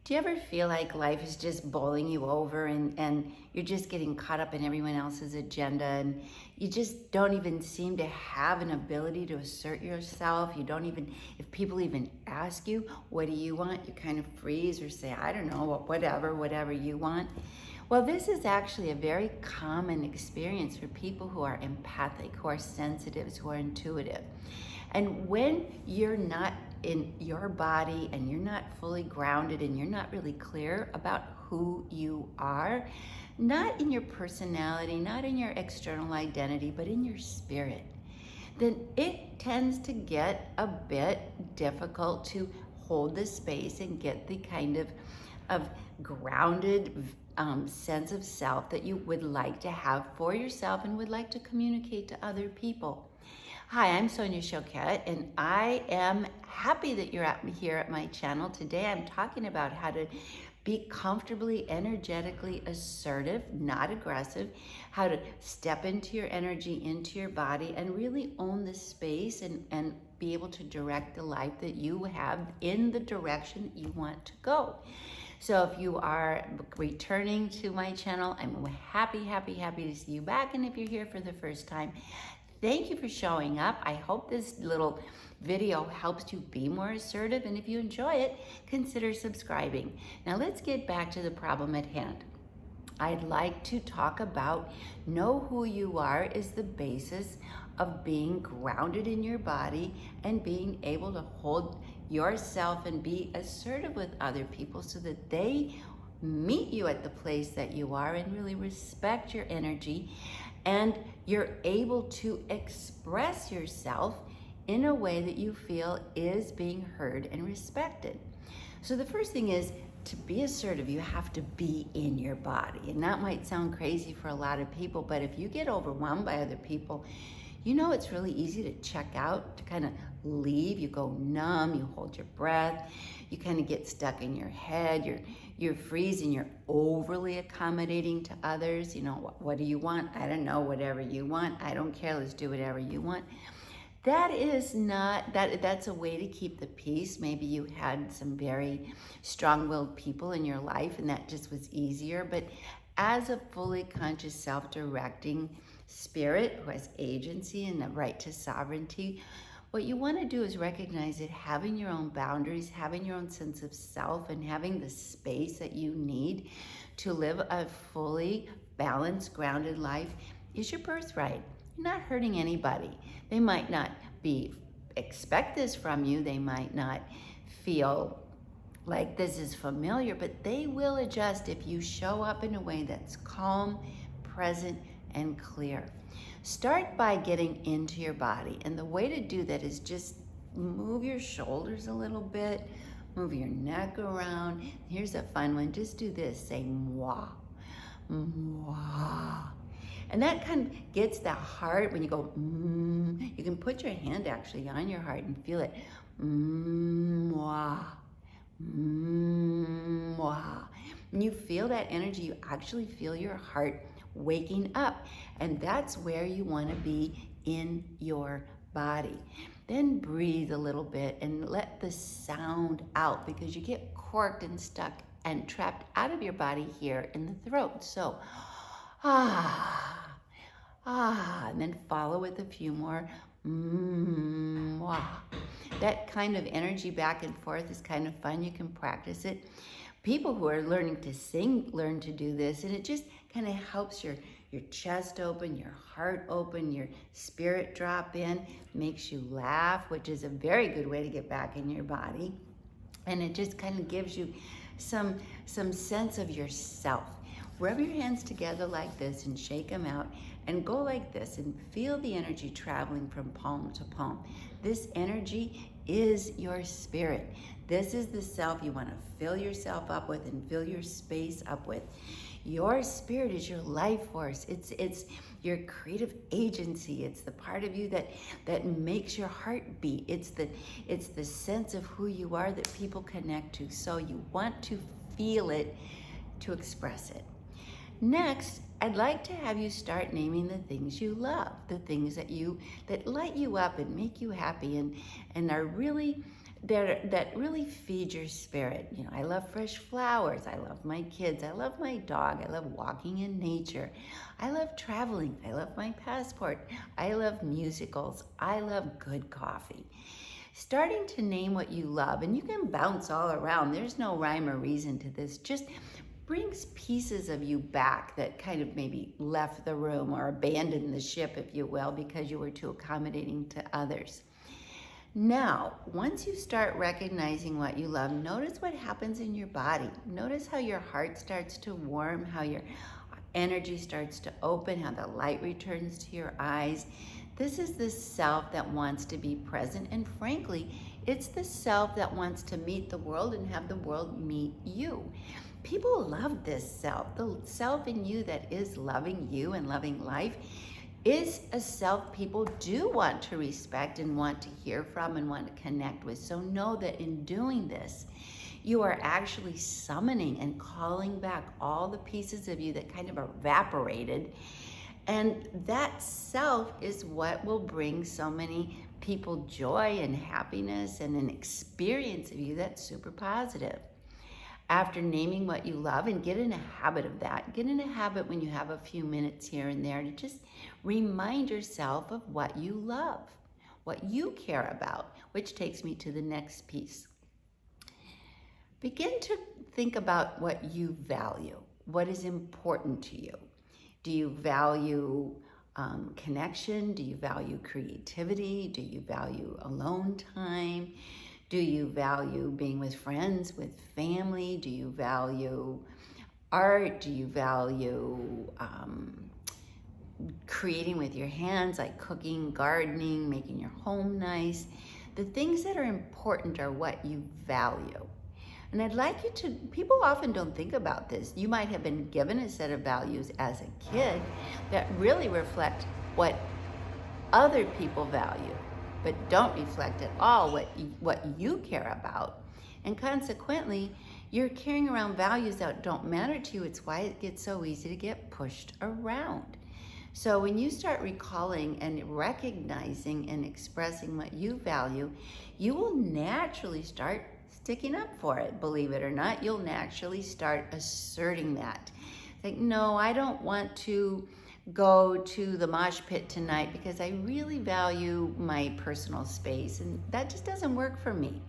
Do you ever feel like life is just bowling you over and you're just getting caught up in everyone else's agenda and you just don't even seem to have an ability to assert yourself? You don't even, if people even ask you, what do you want? You kind of freeze or say, I don't know, whatever you want. Well, this is actually a very common experience for people who are empathic, who are sensitives, who are intuitive. And when you're not in your body and you're not fully grounded and you're not really clear about who you are, not in your personality, not in your external identity, but in your spirit, then it tends to get a bit difficult to hold the space and get the kind of grounded sense of self that you would like to have for yourself and would like to communicate to other people. Hi, I'm Sonia Choquette, and I am happy that you're here at my channel. Today I'm talking about how to be comfortably, energetically assertive, not aggressive, how to step into your energy, into your body, and really own the space and be able to direct the life that you have in the direction you want to go. So if you are returning to my channel, I'm happy to see you back. And if you're here for the first time, thank you for showing up. I hope this little video helps you be more assertive, and if you enjoy it, consider subscribing. Now let's get back to the problem at hand. I'd like to talk about know who you are is the basis of being grounded in your body and being able to hold yourself and be assertive with other people so that they meet you at the place that you are and really respect your energy, and you're able to express yourself in a way that you feel is being heard and respected. So the first thing is, to be assertive, you have to be in your body. And that might sound crazy for a lot of people, but if you get overwhelmed by other people, you know it's really easy to check out, to kind of leave. You go numb, you hold your breath, you kind of get stuck in your head, you're freezing, you're overly accommodating to others. You know, what do you want? I don't know, whatever you want. I don't care, let's do whatever you want. That is not, that's a way to keep the peace. Maybe you had some very strong-willed people in your life and that just was easier. But as a fully conscious, self-directing spirit who has agency and the right to sovereignty, what you want to do is recognize that having your own boundaries, having your own sense of self, and having the space that you need to live a fully balanced, grounded life is your birthright. You're not hurting anybody. They might not expect this from you. They might not feel like this is familiar, but they will adjust if you show up in a way that's calm, present, and clear. Start by getting into your body. And the way to do that is just move your shoulders a little bit, move your neck around. Here's a fun one. Just do this. Say moi, moi. And that kind of gets the heart. When you go, you can put your hand actually on your heart and feel it. Moi, moi. When you feel that energy, you actually feel your heart waking up. And that's where you want to be in your body. Then breathe a little bit and let the sound out, because you get corked and stuck and trapped out of your body here in the throat. So, and then follow with a few more. That kind of energy back and forth is kind of fun. You can practice it. People who are learning to sing learn to do this, and it just kind of helps your chest open, your heart open, your spirit drop in, makes you laugh, which is a very good way to get back in your body. And it just kind of gives you some sense of yourself. Rub your hands together like this and shake them out and go like this and feel the energy traveling from palm to palm. This energy is your spirit. This is the self you want to fill yourself up with and fill your space up with. Your spirit is your life force. It's your creative agency. It's the part of you that makes your heart beat. It's the sense of who you are that people connect to. So you want to feel it to express it. Next, I'd like to have you start naming the things you love, the things that light you up and make you happy and are really that really feed your spirit. You know, I love fresh flowers. I love my kids. I love my dog. I love walking in nature. I love traveling. I love my passport. I love musicals. I love good coffee. Starting to name what you love, and you can bounce all around. There's no rhyme or reason to this. Just brings pieces of you back that kind of maybe left the room or abandoned the ship, if you will, because you were too accommodating to others. Now, once you start recognizing what you love, notice what happens in your body. Notice how your heart starts to warm, how your energy starts to open, how the light returns to your eyes. This is the self that wants to be present, and frankly, it's the self that wants to meet the world and have the world meet you. People love this self. The self in you that is loving you and loving life is a self people do want to respect and want to hear from and want to connect with. So know that in doing this, you are actually summoning and calling back all the pieces of you that kind of evaporated. And that self is what will bring so many people joy and happiness and an experience of you that's super positive. After naming what you love, and get in a habit of that. Get in a habit when you have a few minutes here and there to just remind yourself of what you love, what you care about, which takes me to the next piece. Begin to think about what you value, what is important to you. Do you value connection? Do you value creativity? Do you value alone time? Do you value being with friends, with family? Do you value art? Do you value creating with your hands, like cooking, gardening, making your home nice? The things that are important are what you value. And I'd like you to, people often don't think about this. You might have been given a set of values as a kid that really reflect what other people value, but don't reflect at all what you care about. And consequently, you're carrying around values that don't matter to you. It's why it gets so easy to get pushed around. So when you start recalling and recognizing and expressing what you value, you will naturally start sticking up for it. Believe it or not, you'll naturally start asserting that. Like, no, I don't want to go to the mosh pit tonight because I really value my personal space and that just doesn't work for me.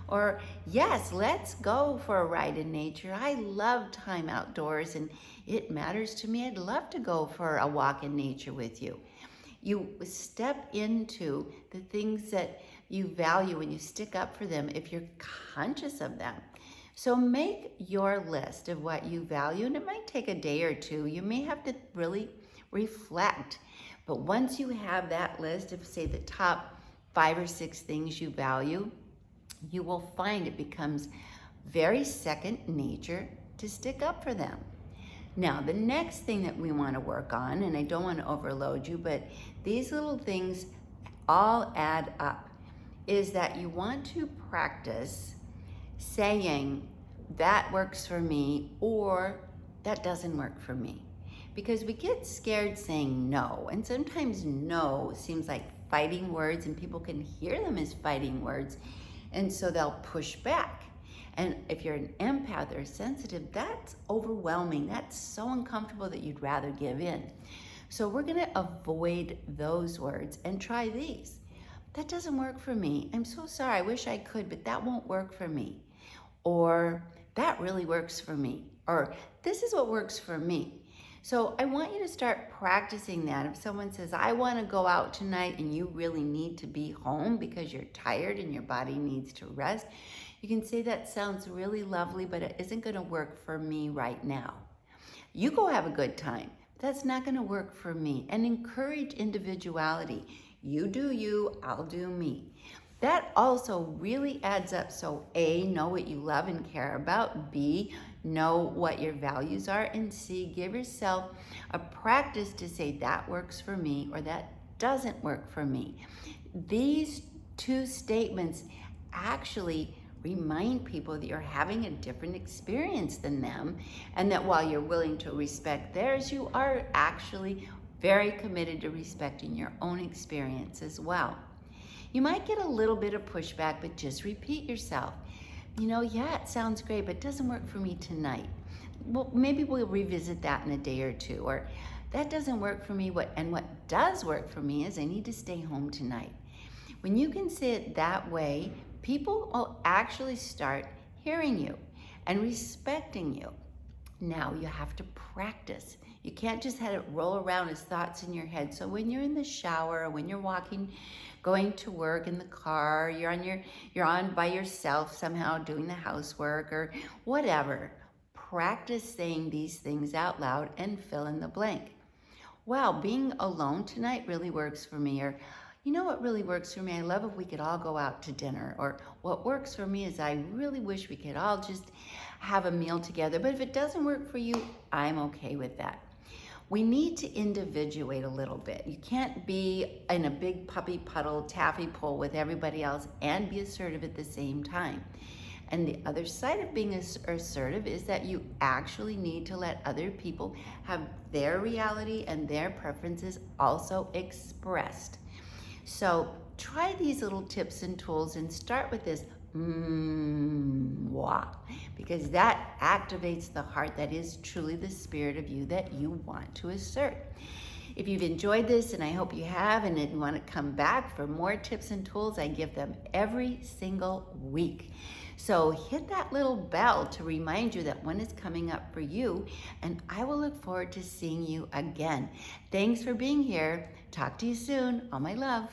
Or, yes, let's go for a ride in nature. I love time outdoors and it matters to me. I'd love to go for a walk in nature with you. You step into the things that you value and you stick up for them if you're conscious of them. So make your list of what you value, and it might take a day or two. You may have to really reflect. But once you have that list of, say, the top 5 or 6 things you value, you will find it becomes very second nature to stick up for them. Now, the next thing that we want to work on, and I don't want to overload you, but these little things all add up, is that you want to practice saying, that works for me, or that doesn't work for me. Because we get scared saying no, and sometimes no seems like fighting words, and people can hear them as fighting words, and so they'll push back. And if you're an empath or sensitive, that's overwhelming. That's so uncomfortable that you'd rather give in. So we're gonna avoid those words and try these. That doesn't work for me. I'm so sorry, I wish I could, but that won't work for me. Or that really works for me. Or this is what works for me. So I want you to start practicing that. If someone says, I want to go out tonight and you really need to be home because you're tired and your body needs to rest, you can say, that sounds really lovely, but it isn't going to work for me right now. You go have a good time. That's not going to work for me. And encourage individuality. You do you, I'll do me. That also really adds up. So A, know what you love and care about. B, know what your values are. And C, give yourself a practice to say that works for me or that doesn't work for me. These 2 statements actually remind people that you're having a different experience than them, and that while you're willing to respect theirs, you are actually very committed to respecting your own experience as well. You might get a little bit of pushback, but just repeat yourself. Yeah, it sounds great, but it doesn't work for me tonight. Well, maybe we'll revisit that in a day or two. Or that doesn't work for me. What does work for me is I need to stay home tonight. When you can say it that way, people will actually start hearing you and respecting you. Now you have to practice. You can't just have it roll around as thoughts in your head. So when you're in the shower, or when you're walking, going to work in the car, you're on by yourself somehow doing the housework or whatever, practice saying these things out loud and fill in the blank. Wow, being alone tonight really works for me. Or, what really works for me? I love if we could all go out to dinner. Or what works for me is I really wish we could all just have a meal together. But if it doesn't work for you, I'm okay with that. We need to individuate a little bit. You can't be in a big puppy puddle, taffy pull with everybody else and be assertive at the same time. And the other side of being assertive is that you actually need to let other people have their reality and their preferences also expressed. So try these little tips and tools and start with this wah, because that activates the heart that is truly the spirit of you that you want to assert. If you've enjoyed this, and I hope you have, and you want to come back for more tips and tools, I give them every single week. So hit that little bell to remind you that one is coming up for you, and I will look forward to seeing you again. Thanks for being here. Talk to you soon. All my love.